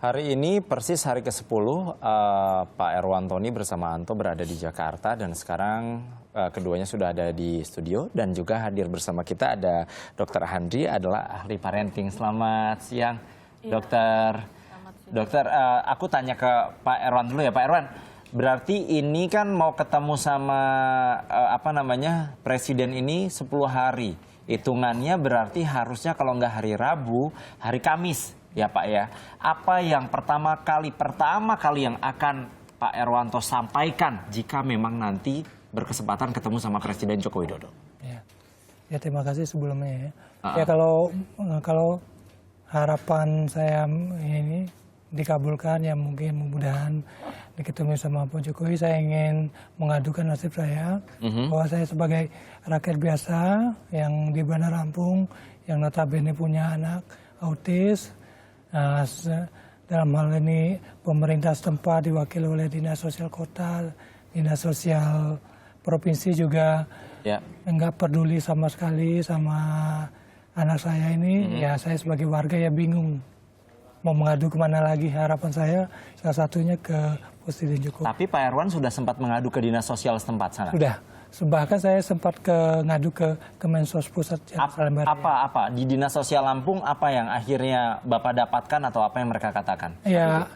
Hari ini persis hari ke-10 Pak Erwantoni bersama Anto berada di Jakarta dan sekarang keduanya sudah ada di studio dan juga hadir bersama kita ada Dr. Handri adalah ahli parenting. Selamat siang, Dokter. Dokter, aku tanya ke Pak Erwan dulu ya, Pak Erwan. Berarti ini kan mau ketemu sama Presiden ini 10 hari. Hitungannya berarti harusnya kalau nggak hari Rabu, hari Kamis. Ya Pak ya, apa yang pertama kali yang akan Pak Erwanto sampaikan jika memang nanti berkesempatan ketemu sama Presiden Joko Widodo? Ya terima kasih sebelumnya ya. Ya kalau harapan saya ini dikabulkan ya mungkin mudah-mudahan ketemu sama Pak Jokowi, saya ingin mengadukan nasib saya bahwa saya sebagai rakyat biasa yang di Bandar Lampung yang notabene punya anak autis. Dalam hal ini pemerintah setempat diwakili oleh Dinas Sosial Kota, Dinas Sosial Provinsi juga enggak peduli sama sekali sama anak saya ini. Ya saya sebagai warga ya bingung mau mengadu kemana lagi. Harapan saya salah satunya ke Presiden Jokowi. Tapi Pak Erwan sudah sempat mengadu ke Dinas Sosial setempat sana? Sudah. Bahkan saya sempat ngadu ke Kemensos Pusat. Apa di Dinas Sosial Lampung apa yang akhirnya Bapak dapatkan atau apa yang mereka katakan? Ya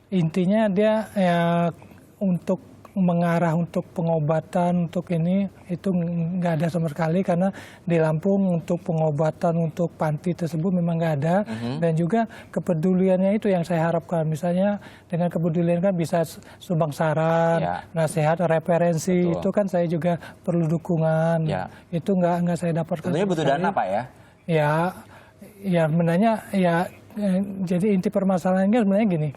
intinya dia ya untuk mengarah untuk pengobatan untuk ini itu nggak ada sama sekali karena di Lampung untuk pengobatan untuk panti tersebut memang nggak ada dan juga kepeduliannya itu yang saya harapkan, misalnya dengan kepedulian kan bisa sumbang saran, nasihat, referensi. Betul. Itu kan saya juga perlu dukungan. Itu nggak saya dapatkan. Tentunya butuh dana Pak ya? Ya sebenarnya ya jadi inti permasalahannya sebenarnya gini.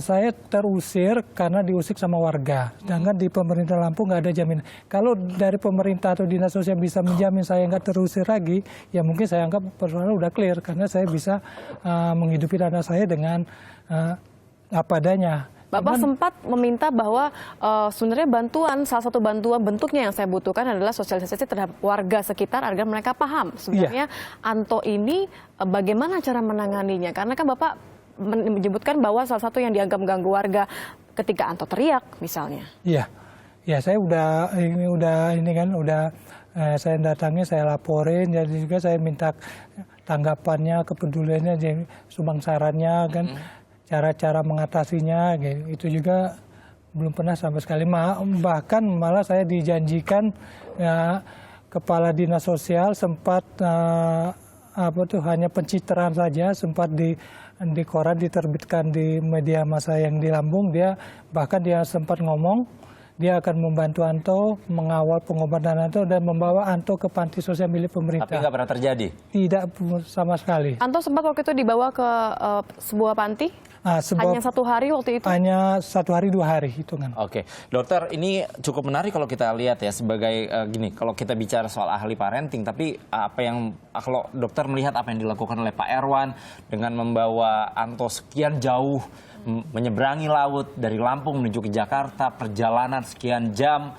Saya terusir karena diusik sama warga. Sedangkan di pemerintah Lampung nggak ada jaminan. Kalau dari pemerintah atau dinas sosial bisa menjamin saya nggak terusir lagi, ya mungkin saya anggap persoalan udah clear karena saya bisa menghidupi anak saya dengan apa adanya. Bapak sempat meminta bahwa sebenarnya salah satu bantuan bentuknya yang saya butuhkan adalah sosialisasi terhadap warga sekitar agar mereka paham sebenarnya Anto ini bagaimana cara menanganinya. Karena kan Bapak menyebutkan bahwa salah satu yang dianggap mengganggu warga ketika Anto teriak misalnya. Iya, ya saya saya datangi, saya laporin, jadi juga saya minta tanggapannya, kepeduliannya, sumbang sarannya kan, cara-cara mengatasinya, gitu. Itu juga belum pernah sampai sekali. Bahkan malah saya dijanjikan kepala dinas sosial sempat hanya pencitraan saja, sempat di koran diterbitkan di media massa yang di Lampung. Dia sempat ngomong dia akan membantu Anto mengawal pengobatan Anto dan membawa Anto ke panti sosial milik pemerintah. Tapi nggak pernah terjadi? Tidak sama sekali. Anto sempat waktu itu dibawa ke sebuah panti? Hanya 1 hari waktu itu? Hanya 1 hari 2 hari hitungan. Oke, dokter, ini cukup menarik kalau kita lihat ya sebagai gini. Kalau kita bicara soal ahli parenting, tapi kalau dokter melihat apa yang dilakukan oleh Pak Erwan dengan membawa Anto sekian jauh menyeberangi laut dari Lampung menuju ke Jakarta, perjalanan sekian jam,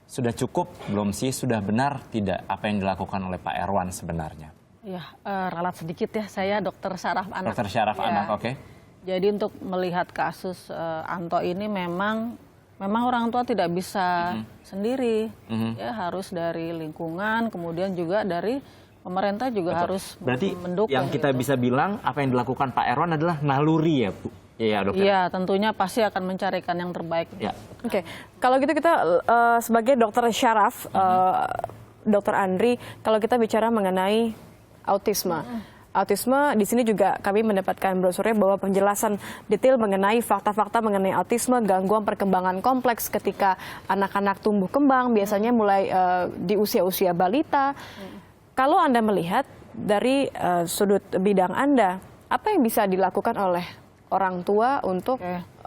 sudah cukup belum sih? Sudah benar tidak apa yang dilakukan oleh Pak Erwan sebenarnya? Ya, ralat sedikit ya, saya dokter syaraf anak. Dokter syaraf anak, oke. Jadi untuk melihat kasus Anto ini memang orang tua tidak bisa sendiri, ya harus dari lingkungan, kemudian juga dari pemerintah juga harus mendukung. Yang kita bisa bilang apa yang dilakukan Pak Erwan adalah naluri ya Bu? Iya dokter. Iya, tentunya pasti akan mencarikan yang terbaik. Ya. Oke, kalau gitu kita sebagai dokter syaraf, Dokter Andri, kalau kita bicara mengenai autisme. Autisme di sini juga kami mendapatkan brosurnya bahwa penjelasan detail mengenai fakta-fakta mengenai autisme, gangguan perkembangan kompleks ketika anak-anak tumbuh kembang, biasanya mulai di usia-usia balita. Kalau Anda melihat dari sudut bidang Anda, apa yang bisa dilakukan oleh orang tua untuk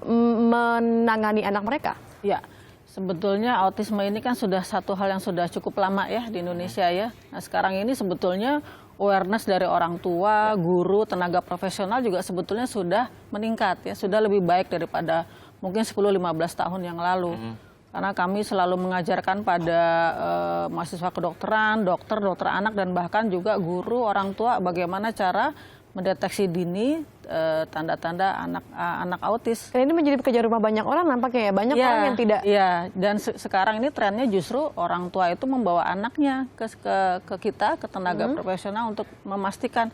menangani anak mereka? Ya, sebetulnya autisme ini kan sudah satu hal yang sudah cukup lama ya di Indonesia ya. Nah sekarang ini sebetulnya awareness dari orang tua, guru, tenaga profesional juga sebetulnya sudah meningkat ya, sudah lebih baik daripada mungkin 10-15 tahun yang lalu. Karena kami selalu mengajarkan pada mahasiswa kedokteran, dokter anak dan bahkan juga guru, orang tua bagaimana cara mendeteksi dini tanda-tanda anak autis. Dan ini menjadi pekerjaan rumah banyak orang nampaknya ya. Banyak Ya, orang yang tidak. Iya, dan sekarang ini trennya justru orang tua itu membawa anaknya ke kita, ke tenaga profesional untuk memastikan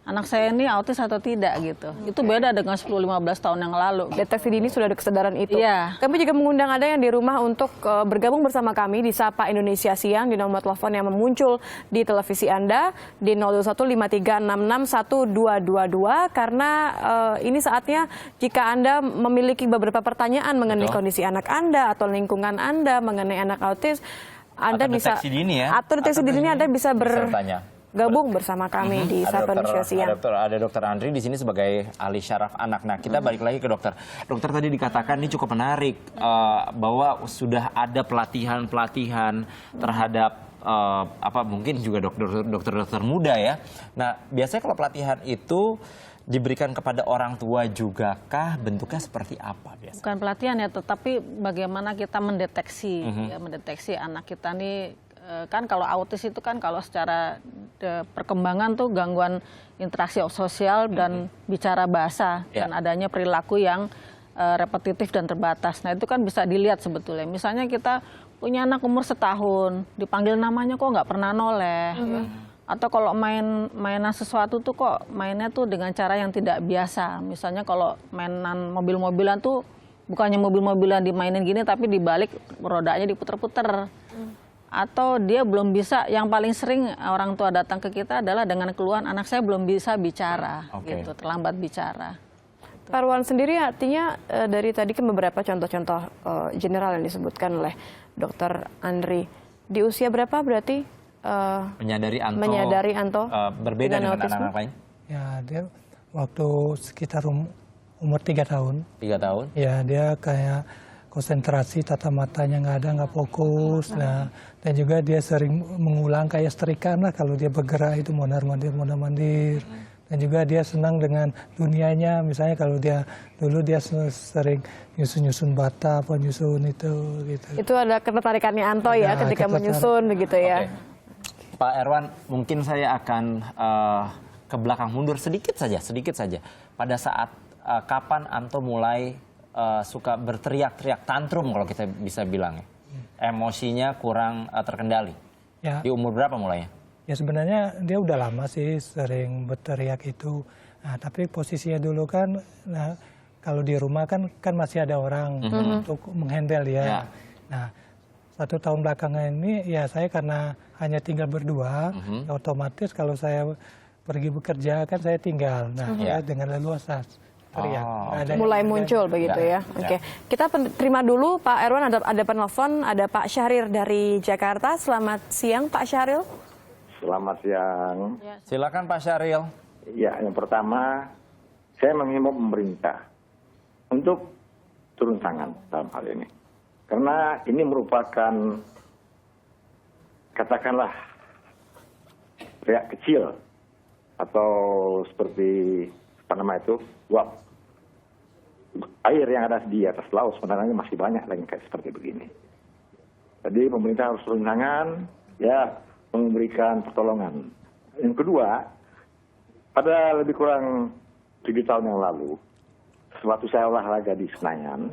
anak saya ini autis atau tidak gitu. Itu beda dengan 10-15 tahun yang lalu. Deteksi dini sudah ada kesadaran itu. Iya. Kami juga mengundang Anda yang di rumah untuk bergabung bersama kami di Sapa Indonesia Siang di nomor telepon yang muncul di televisi Anda di 0215366122 karena ini saatnya jika Anda memiliki beberapa pertanyaan mengenai kondisi anak Anda atau lingkungan Anda mengenai anak autis, Anda Atau bisa deteksi dini ya. Atau deteksi dini Anda bisa bertanya. gabung bersama kami di Sapa Indonesia Siang. Ada dokter Andri di sini sebagai ahli syaraf anak. Nah, kita balik lagi ke dokter. Dokter tadi dikatakan ini cukup menarik bahwa sudah ada pelatihan terhadap mungkin juga dokter-dokter muda ya. Nah, biasanya kalau pelatihan itu diberikan kepada orang tua juga kah? Bentuknya seperti apa biasanya? Bukan pelatihan ya, tetapi bagaimana kita mendeteksi ya, mendeteksi anak kita nih. Kan kalau autis itu kan kalau secara perkembangan tuh gangguan interaksi sosial dan bicara bahasa dan adanya perilaku yang repetitif dan terbatas. Nah itu kan bisa dilihat sebetulnya. Misalnya kita punya anak umur 1 tahun, dipanggil namanya kok nggak pernah noleh. Ya. Atau kalau mainan sesuatu tuh kok mainnya tuh dengan cara yang tidak biasa. Misalnya kalau mainan mobil-mobilan tuh bukannya mobil-mobilan dimainin gini tapi dibalik rodanya diputer-puter. Atau dia belum bisa, yang paling sering orang tua datang ke kita adalah dengan keluhan anak saya belum bisa bicara, gitu, terlambat bicara. Pak Arwan sendiri artinya dari tadi kan beberapa contoh-contoh general yang disebutkan oleh Dokter Andri. Di usia berapa berarti menyadari Anto berbeda dengan anak-anak lain? Ya, dia waktu sekitar umur 3 tahun. 3 tahun? Ya, dia kayak konsentrasi, tata matanya nggak fokus. Nah, dan juga dia sering mengulang kayak setrikaan lah kalau dia bergerak itu mondar-mandir. Dan juga dia senang dengan dunianya. Misalnya kalau dia dulu dia sering nyusun bata, apa nyusun itu gitu. Itu ada ketertarikannya Anto ya ketika menyusun begitu ya. Pak Erwan, mungkin saya akan ke belakang mundur sedikit saja. Pada saat kapan Anto mulai suka berteriak-teriak, tantrum kalau kita bisa bilang ya. Emosinya kurang terkendali. Ya. Di umur berapa mulainya? Ya sebenarnya dia udah lama sih sering berteriak itu. Nah, tapi posisinya dulu kan, nah, kalau di rumah kan masih ada orang untuk menghandle dia. Ya. Nah, 1 tahun belakangan ini ya saya karena hanya tinggal berdua, ya otomatis kalau saya pergi bekerja kan saya tinggal. Nah, ya dengan leluasa. Mulai muncul begitu ya. Oke. Kita terima dulu Pak Erwan, ada penelpon, ada Pak Syahrir dari Jakarta. Selamat siang Pak Syahril. Selamat siang. Ya. Silakan Pak Syahril. Ya, yang pertama saya menghimbau pemerintah untuk turun tangan dalam hal ini. Karena ini merupakan katakanlah riak kecil atau seperti apa nama itu, uap air yang ada di atas laut sebenarnya masih banyak lagi kayak seperti begini. Jadi pemerintah harus turun tangan, ya memberikan pertolongan. Yang kedua, pada lebih kurang 7 tahun yang lalu, sewaktu saya olahraga di Senayan,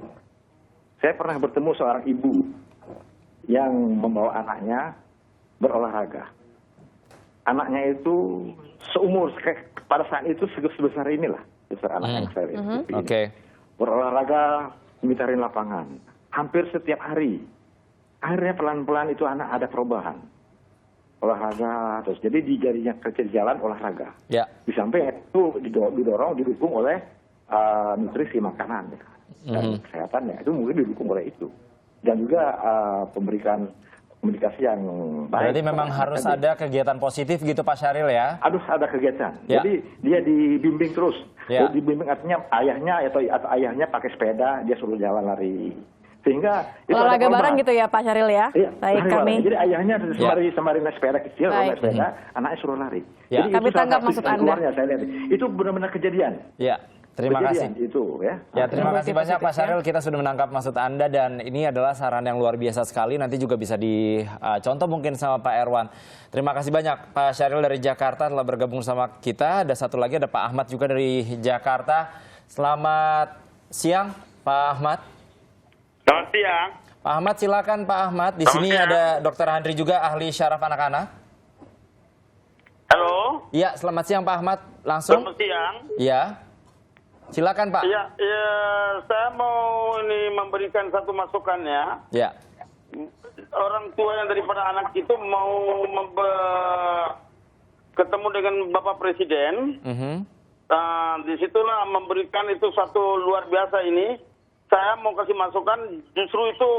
saya pernah bertemu seorang ibu yang membawa anaknya berolahraga. Anaknya itu seumur pada saat itu sebesar inilah, besar anak yang saya lihat. Berolahraga, memitarin lapangan, hampir setiap hari. Akhirnya pelan-pelan itu anak ada perubahan. Olahraga terus, jadi dijadinya kerja di jalan olahraga. Ya. Di samping itu didorong, didukung oleh nutrisi makanan dan kesehatannya itu mungkin didukung oleh itu. Dan juga pemberikan komunikasi yang baik. Berarti memang harus ada kegiatan positif gitu Pak Syahril ya? Harus ada kegiatan. Ya. Jadi dia dibimbing terus. Ya. Dibimbing artinya ayahnya atau ayahnya pakai sepeda, dia suruh jalan lari. Sehingga itu olahraga bareng gitu ya Pak Syahril ya? Iya, baik kami. Jadi ayahnya sembari naik sepeda kecil, naik sepeda, anaknya suruh lari. Ya. Jadi kami itu tanggap maksud Anda. Saya lihat. Itu benar-benar kejadian. Ya. Terima kasih. kejadian itu ya. Ya, terima kasih banyak Pak Syahril. Kita sudah menangkap maksud Anda dan ini adalah saran yang luar biasa sekali. Nanti juga bisa dicontoh mungkin sama Pak Erwan. Terima kasih banyak Pak Syahril dari Jakarta telah bergabung sama kita. Ada satu lagi, ada Pak Ahmad juga dari Jakarta. Selamat siang Pak Ahmad. Selamat siang. Pak Ahmad, silakan Pak Ahmad. Di sini ada Dr. Andri juga, ahli syaraf anak-anak. Halo. Iya, selamat siang Pak Ahmad. Langsung. Selamat siang. Iya. Silakan Pak. Ya, saya mau memberikan satu masukannya. Ya. Orang tua yang daripada anak itu mau ketemu dengan Bapak Presiden. Disitulah memberikan itu satu luar biasa ini. Saya mau kasih masukan, justru itu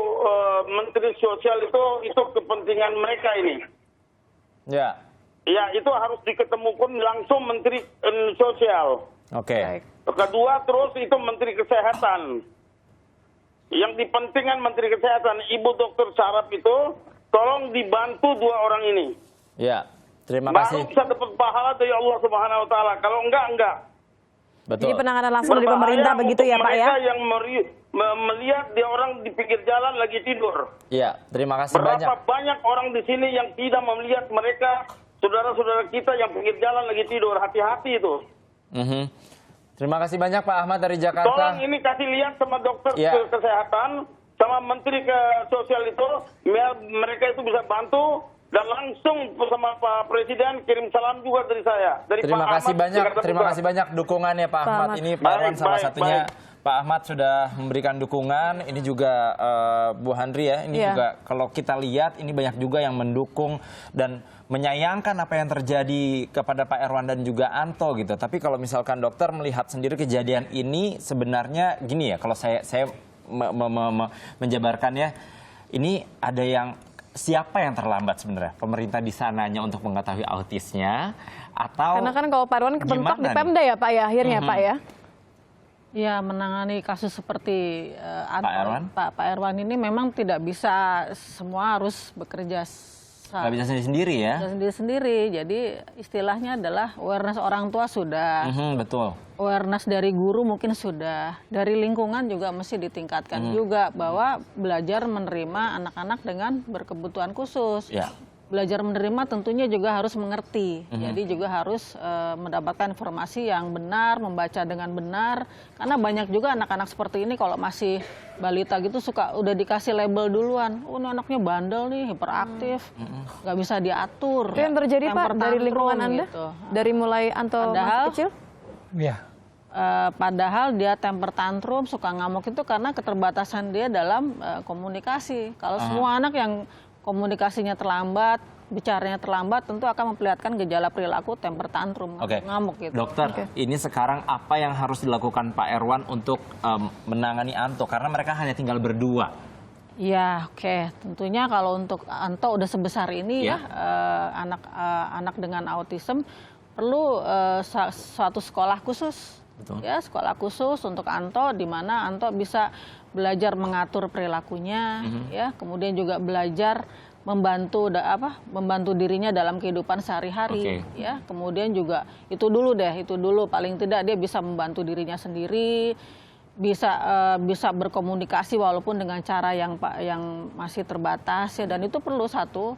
Menteri Sosial itu kepentingan mereka ini. Ya. Ya, itu harus diketemukan langsung Menteri Sosial. Oke. Kedua, terus itu Menteri Kesehatan. Yang dipentingkan Menteri Kesehatan, Ibu Dr. Syaraf itu, tolong dibantu dua orang ini. Ya, terima Baru kasih. bisa dapat pahala dari Allah Subhanahu Wa Taala. Kalau enggak. Betul. Jadi penanganan langsung dari pemerintah Berbahaya begitu ya untuk Pak ya? mereka yang melihat dia orang di pinggir jalan lagi tidur. Iya, terima kasih banyak. Berapa banyak orang di sini yang tidak melihat mereka, saudara-saudara kita yang pinggir jalan lagi tidur. Hati-hati itu. Terima kasih banyak Pak Ahmad dari Jakarta. Tolong ini kasih lihat sama dokter Ya. kesehatan, sama menteri sosial itu, biar mereka itu bisa bantu dan langsung bersama Pak Presiden kirim salam juga dari saya. Dari Terima Pak kasih Ahmad, banyak, Jakarta terima Pusat. kasih banyak dukungannya Pak Ahmad. Ahmad. Ini Pak Erwan salah Baik, satunya. baik. Pak Ahmad sudah memberikan dukungan. Ini juga Bu Handri ya. Ini Iya. juga kalau kita lihat ini banyak juga yang mendukung dan menyayangkan apa yang terjadi kepada Pak Erwan dan juga Anto gitu. Tapi kalau misalkan dokter melihat sendiri kejadian ini sebenarnya gini ya. Kalau saya menjabarkannya, ini ada yang siapa yang terlambat sebenarnya? Pemerintah di sananya untuk mengetahui autisnya atau Karena kan kalau Pak Erwan kepentok gimana di nih? Pemda ya Pak ya akhirnya Pak ya? Ya, menangani kasus seperti Pak Pak Erwan ini memang tidak bisa semua harus bekerja nggak bisa sendiri ya? sendiri-sendiri. Jadi istilahnya adalah awareness orang tua sudah, Betul. awareness dari guru mungkin sudah, dari lingkungan juga mesti ditingkatkan juga bahwa belajar menerima anak-anak dengan berkebutuhan khusus. Ya. Belajar menerima tentunya juga harus mengerti, jadi juga harus mendapatkan informasi yang benar, membaca dengan benar, karena banyak juga anak-anak seperti ini kalau masih balita gitu suka udah dikasih label duluan, oh ini anaknya bandel nih, hiperaktif, nggak bisa diatur. Itu yang terjadi Pak temper dari lingkungan tantrum Anda? gitu. Dari mulai Anto Padahal- masih kecil? Ya. Padahal dia temper tantrum, suka ngamuk itu karena keterbatasan dia dalam komunikasi. Kalau semua anak yang komunikasinya terlambat, bicaranya terlambat, tentu akan memperlihatkan gejala perilaku temper tantrum, Oke. ngamuk gitu. Dokter, ini sekarang apa yang harus dilakukan Pak Erwan untuk menangani Anto? Karena mereka hanya tinggal berdua. Ya, oke. Tentunya kalau untuk Anto udah sebesar ini ya, anak dengan autism perlu suatu sekolah khusus. Betul. Ya, sekolah khusus untuk Anto di mana Anto bisa belajar mengatur perilakunya, ya, kemudian juga belajar membantu dirinya dalam kehidupan sehari-hari, ya. Kemudian juga itu dulu paling tidak dia bisa membantu dirinya sendiri, bisa berkomunikasi walaupun dengan cara yang masih terbatas ya, dan itu perlu satu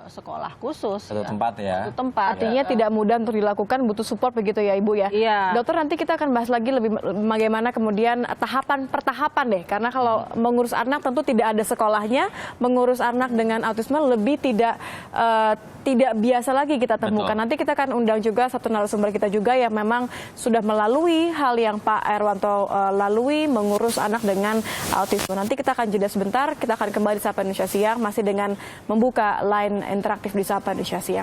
sekolah khusus. Satu tempat ya. Satu tempat. Artinya tidak mudah untuk dilakukan, butuh support begitu ya Ibu ya. Iya. Dokter, nanti kita akan bahas lagi lebih bagaimana kemudian tahapan per tahapan deh. Karena kalau mengurus anak tentu tidak ada sekolahnya, mengurus anak dengan autisme lebih tidak biasa lagi kita temukan. Betul. Nanti kita akan undang juga satu narasumber kita juga yang memang sudah melalui hal yang Pak Erwanto lalui, mengurus anak dengan autisme. Nanti kita akan jeda sebentar, kita akan kembali di Sapa Indonesia Siang masih dengan membuka line interaktif di Sapa Indonesia Siang.